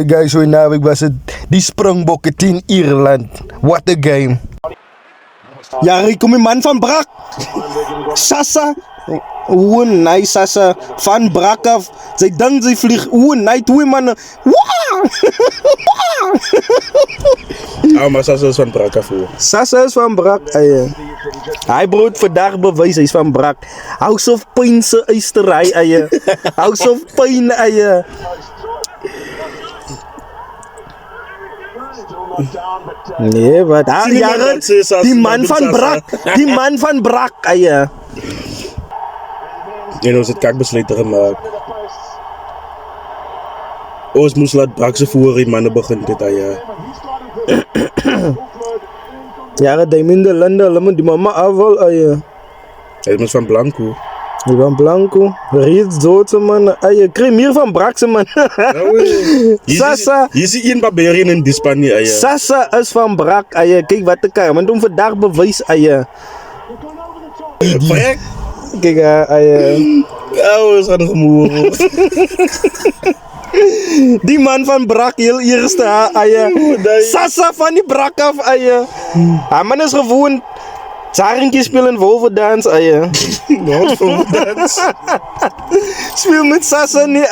Guys, so naweek was het die Springbokken 10 Ierland. What a game. Ja, kom je man van Brak. Sasa. Oeh, nee, Sasa. Van Brak af. Zij denkt, zij vliegt. Oeh, nee, twee mannen. Ah, maar Sasa is van Brak af. Sasa is van Brak. Hij brood vandaag bewijs, hij is van Brak. House of Pijn se eisterij. House of Pijn. Nee, wat? Die man van Brak. Die man van Brak. En ons het kakbesluiten gemaakt. Ons moest laat Brak se voor die mannen begin dit Ja, die minder landen, die mama afval. Hij is van Blanco. Die van Blanco. Riet doodse man. Krim hier van Brakse man. Sasa. Hier zie je een barbarian in die Spanje. Sasa is van Brak. Kijk wat ik kan. Maar doen vandaag bewijs. Vrek. Kijk, Ja, we zijn nog moe. Die man van Brak, heel eerste. Sasa van die Brak af. Hij man is gewoon. Zaringje spelen Wolverdans. Wolverdans. Speel met Sasa niet.